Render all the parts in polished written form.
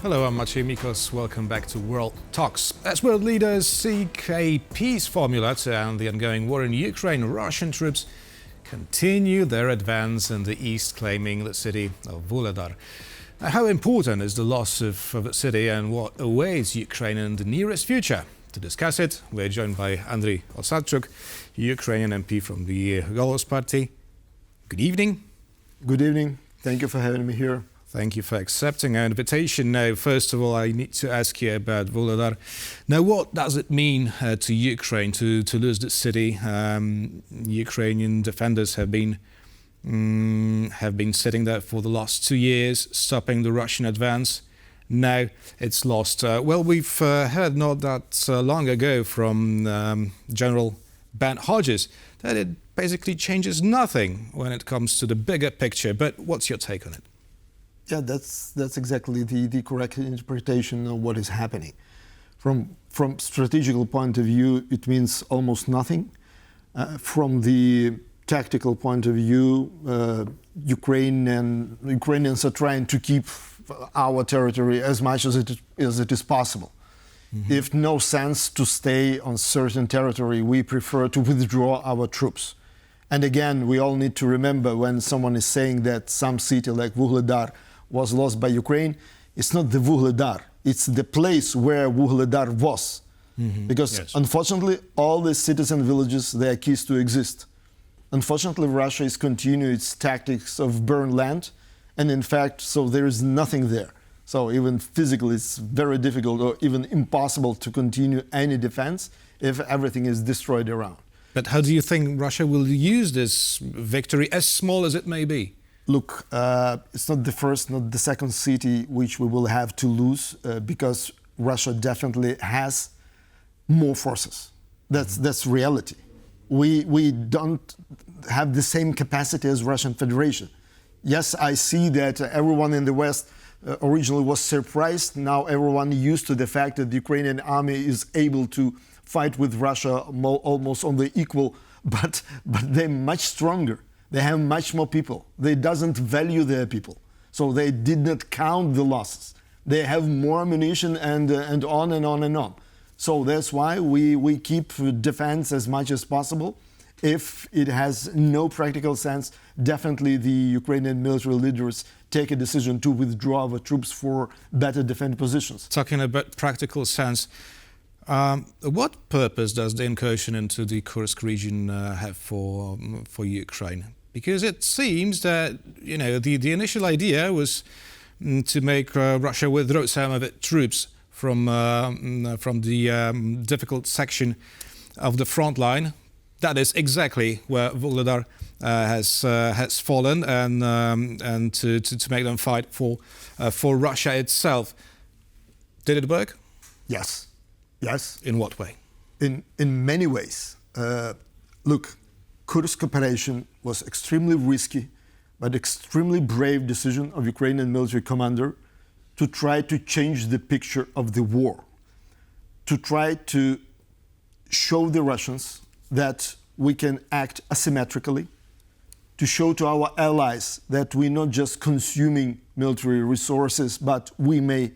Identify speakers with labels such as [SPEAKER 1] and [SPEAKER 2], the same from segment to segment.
[SPEAKER 1] Hello, I'm Maciej Mikos. Welcome back to World Talks. As world leaders seek a peace formula to end the ongoing war in Ukraine, Russian troops continue their advance in the east, claiming the city of Vuhledar. How important is the loss of the city and what awaits Ukraine in the nearest future? To discuss it, we're joined by Andrii Osadchuk, Ukrainian MP from the Golos Party. Good evening.
[SPEAKER 2] Good evening. Thank you for having me here.
[SPEAKER 1] Thank you for accepting our invitation. Now, first of all, I need to ask you about Vuhledar. Now, what does it mean to Ukraine to lose the city? Ukrainian defenders have been sitting there for the last 2 years, stopping the Russian advance. Now it's lost. We've heard not that long ago from General Ben Hodges that it basically changes nothing when it comes to the bigger picture. But what's your take on it?
[SPEAKER 2] Yeah, that's exactly the correct interpretation of what is happening. From strategical point of view, it means almost nothing. From the tactical point of view, Ukrainians are trying to keep our territory as much as it is possible. Mm-hmm. If no sense to stay on certain territory, we prefer to withdraw our troops. And again, we all need to remember when someone is saying that some city like Vuhledar was lost by Ukraine, it's not the Vuhledar, it's the place where Vuhledar was. Mm-hmm. Because yes, unfortunately, all the cities and villages, they are ceased to exist. Unfortunately, Russia is continuing its tactics of burn land, and in fact, so there is nothing there. So even physically, it's very difficult or even impossible to continue any defense if everything is destroyed around.
[SPEAKER 1] But how do you think Russia will use this victory, as small as it may be?
[SPEAKER 2] Look, it's not the first, not the second city which we will have to lose because Russia definitely has more forces. That's reality. We don't have the same capacity as Russian Federation. Yes, I see that everyone in the West originally was surprised. Now everyone used to the fact that the Ukrainian army is able to fight with Russia almost on the equal, but they're much stronger. They have much more people. They doesn't value their people. So they did not count the losses. They have more ammunition and on and on and on. So that's why we keep defense as much as possible. If it has no practical sense, definitely the Ukrainian military leaders take a decision to withdraw our troops for better defense positions.
[SPEAKER 1] Talking about practical sense, what purpose does the incursion into the Kursk region have for Ukraine? Because it seems that the initial idea was to make Russia withdraw some of its troops from the difficult section of the front line. That is exactly where Vuhledar has fallen, and to make them fight for Russia itself. Did it work?
[SPEAKER 2] Yes. Yes.
[SPEAKER 1] In what way?
[SPEAKER 2] In many ways. Look, Kursk operation was extremely risky, but extremely brave decision of Ukrainian military commander to try to change the picture of the war, to try to show the Russians that we can act asymmetrically, to show to our allies that we're not just consuming military resources, but we may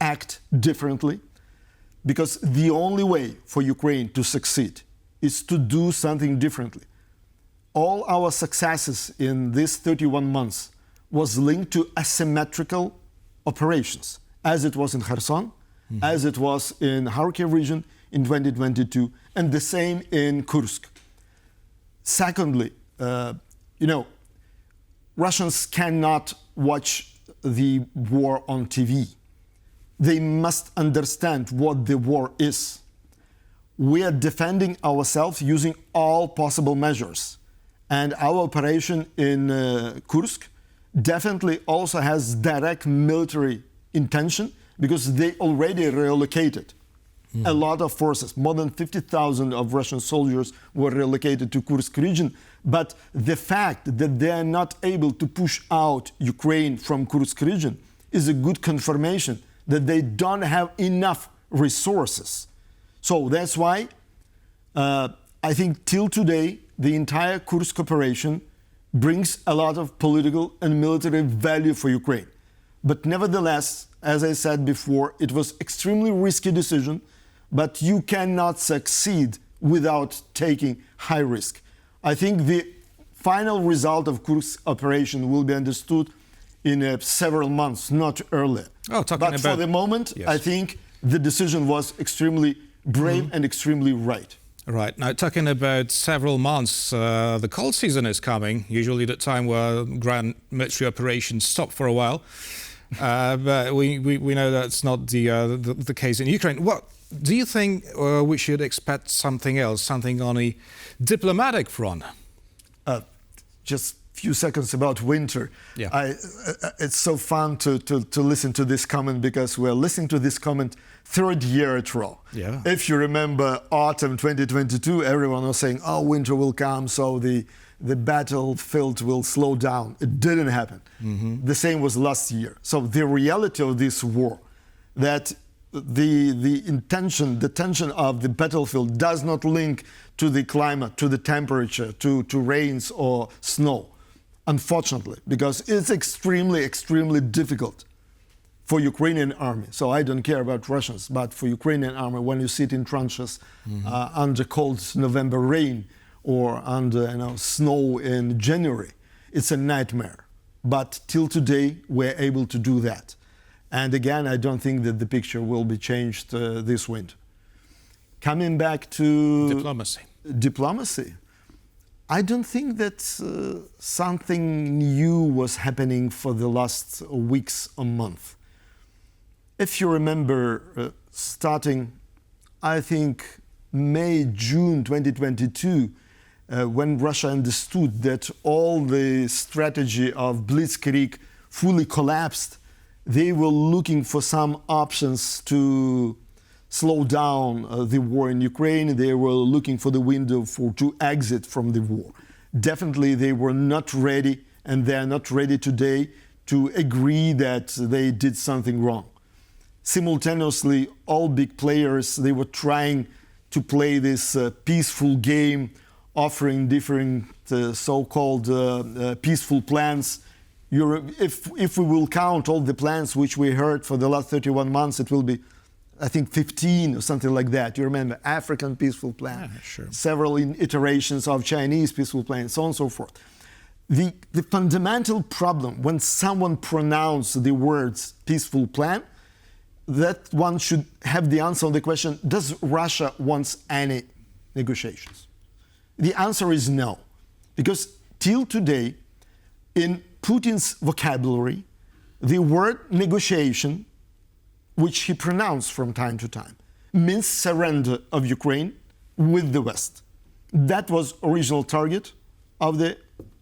[SPEAKER 2] act differently. Because the only way for Ukraine to succeed is to do something differently. All our successes in these 31 months was linked to asymmetrical operations, as it was in Kherson, as it was in Kharkiv region in 2022, and the same in Kursk. Secondly, Russians cannot watch the war on TV. They must understand what the war is. We are defending ourselves using all possible measures. And our operation in Kursk definitely also has direct military intention because they already relocated a lot of forces. More than 50,000 of Russian soldiers were relocated to Kursk region. But the fact that they are not able to push out Ukraine from Kursk region is a good confirmation that they don't have enough resources. So that's why I think till today, the entire Kursk operation brings a lot of political and military value for Ukraine. But nevertheless, as I said before, it was extremely risky decision, but you cannot succeed without taking high risk. I think the final result of Kursk operation will be understood in several months, not earlier. But for the moment, yes. I think the decision was extremely brave and extremely right.
[SPEAKER 1] Right. Now, talking about several months, the cold season is coming, usually the time where grand military operations stop for a while. But we know that's not the case in Ukraine. What do you think we should expect something else, something on a diplomatic front?
[SPEAKER 2] Just a few seconds about winter.
[SPEAKER 1] Yeah.
[SPEAKER 2] It's so fun to listen to this comment, because we're listening to this comment third year at row.
[SPEAKER 1] Yeah.
[SPEAKER 2] If you remember autumn 2022, everyone was saying, oh, winter will come, so the battlefield will slow down. It didn't happen. The same was last year. So the reality of this war, that the intention, the tension of the battlefield does not link to the climate, to the temperature, to rains or snow, unfortunately, because it's extremely, extremely difficult for Ukrainian army. So I don't care about Russians, but for Ukrainian army, when you sit in trenches under cold November rain or under snow in January, it's a nightmare. But till today, we're able to do that. And again, I don't think that the picture will be changed this winter. Coming back to diplomacy, I don't think that something new was happening for the last weeks or month. If you remember, starting, I think, May, June 2022, when Russia understood that all the strategy of Blitzkrieg fully collapsed, they were looking for some options to slow down the war in Ukraine. They were looking for the window to exit from the war. Definitely they were not ready, and they are not ready today to agree that they did something wrong. Simultaneously, all big players, they were trying to play this peaceful game, offering different so-called peaceful plans. If we will count all the plans which we heard for the last 31 months, it will be, I think, 15 or something like that. You remember African peaceful plan,
[SPEAKER 1] sure.
[SPEAKER 2] Several iterations of Chinese peaceful plan, so on and so forth. The fundamental problem when someone pronounces the words peaceful plan, that one should have the answer on the question, does Russia want any negotiations? The answer is no, because till today, in Putin's vocabulary, the word negotiation, which he pronounced from time to time, means surrender of Ukraine with the West. That was original target of the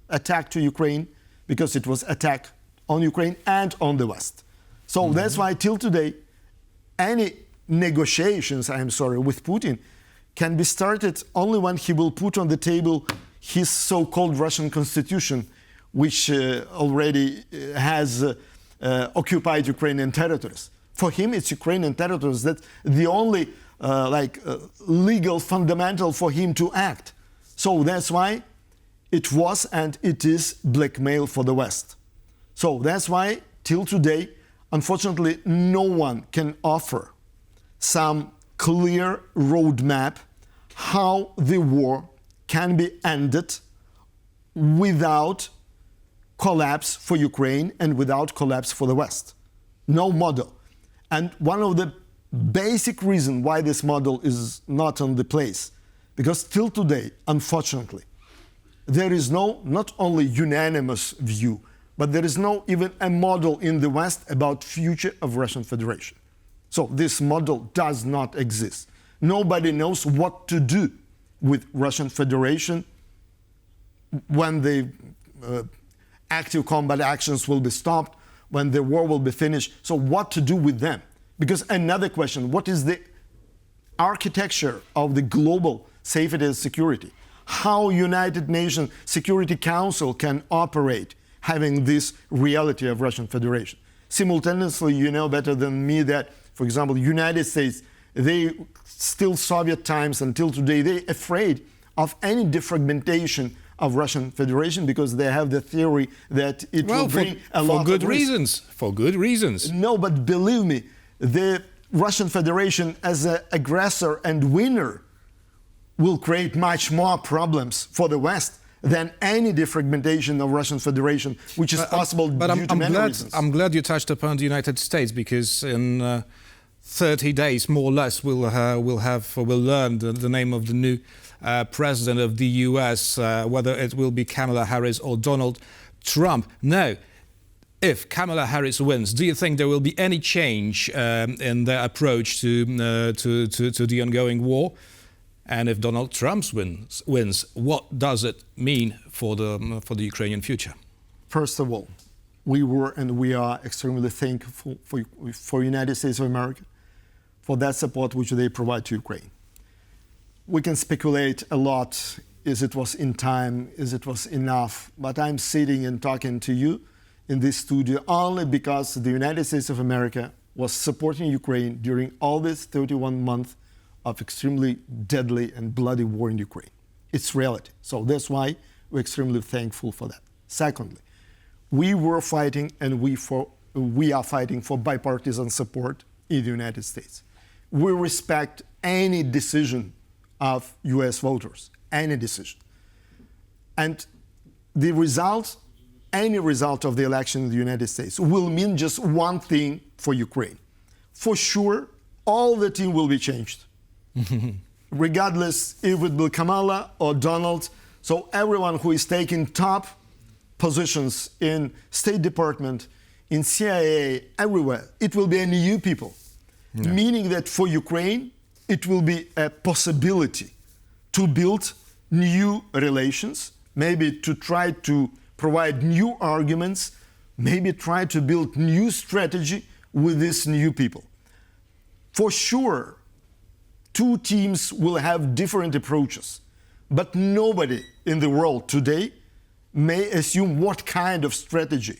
[SPEAKER 2] attack to Ukraine, because it was attack on Ukraine and on the West. So that's why till today, any negotiations, with Putin can be started only when he will put on the table his so-called Russian constitution, which already has occupied Ukrainian territories. For him, it's Ukrainian territories. That's the only legal fundamental for him to act. So that's why it was and it is blackmail for the West. So that's why till today, unfortunately, no one can offer some clear roadmap how the war can be ended without collapse for Ukraine and without collapse for the West. No model. And one of the basic reasons why this model is not on the place, because till today, unfortunately, there is no not only unanimous view, but there is no even a model in the West about future of Russian Federation. So this model does not exist. Nobody knows what to do with Russian Federation when the active combat actions will be stopped, when the war will be finished. So what to do with them? Because another question, what is the architecture of the global safety and security? How United Nations Security Council can operate having this reality of Russian Federation? Simultaneously, you know better than me that, for example, United States, they still Soviet times until today, they're afraid of any defragmentation of Russian Federation because they have the theory that it will bring a lot of
[SPEAKER 1] reasons. For good reasons.
[SPEAKER 2] No, but believe me, the Russian Federation as an aggressor and winner will create much more problems for the West than any defragmentation of Russian Federation, which is possible due to many reasons.
[SPEAKER 1] I'm glad you touched upon the United States, because in 30 days, more or less, we'll learn the name of the new president of the U.S., whether it will be Kamala Harris or Donald Trump. Now, if Kamala Harris wins, do you think there will be any change in their approach to the ongoing war? And if Donald Trump wins, what does it mean for the Ukrainian future?
[SPEAKER 2] First of all, we were and we are extremely thankful for United States of America for that support which they provide to Ukraine. We can speculate a lot, is it was in time, is it was enough, but I'm sitting and talking to you in this studio only because the United States of America was supporting Ukraine during all this 31 months of extremely deadly and bloody war in Ukraine. It's reality. So that's why we're extremely thankful for that. Secondly, we were fighting and we are fighting for bipartisan support in the United States. We respect any decision of US voters, any decision. And the result, any result of the election in the United States will mean just one thing for Ukraine. For sure, all the team will be changed. Regardless if it will Kamala or Donald. So everyone who is taking top positions in State Department, in CIA, everywhere, it will be a new people. Yeah. Meaning that for Ukraine, it will be a possibility to build new relations, maybe to try to provide new arguments, maybe try to build new strategy with these new people. For sure, two teams will have different approaches, but nobody in the world today may assume what kind of strategy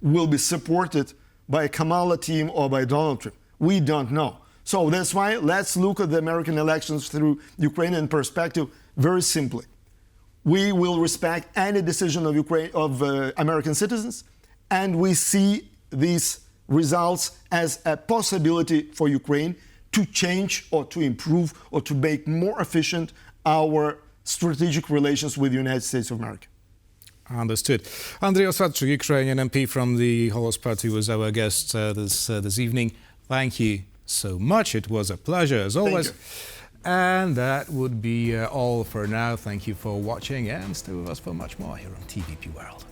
[SPEAKER 2] will be supported by a Kamala team or by Donald Trump. We don't know. So that's why let's look at the American elections through Ukrainian perspective very simply. We will respect any decision of American citizens, and we see these results as a possibility for Ukraine to change or to improve or to make more efficient our strategic relations with the United States of America.
[SPEAKER 1] Understood. Andrii Osadchuk, Ukrainian MP from the Holos Party, was our guest this evening. Thank you so much. It was a pleasure, as always. And that would be all for now. Thank you for watching, and stay with us for much more here on TVP World.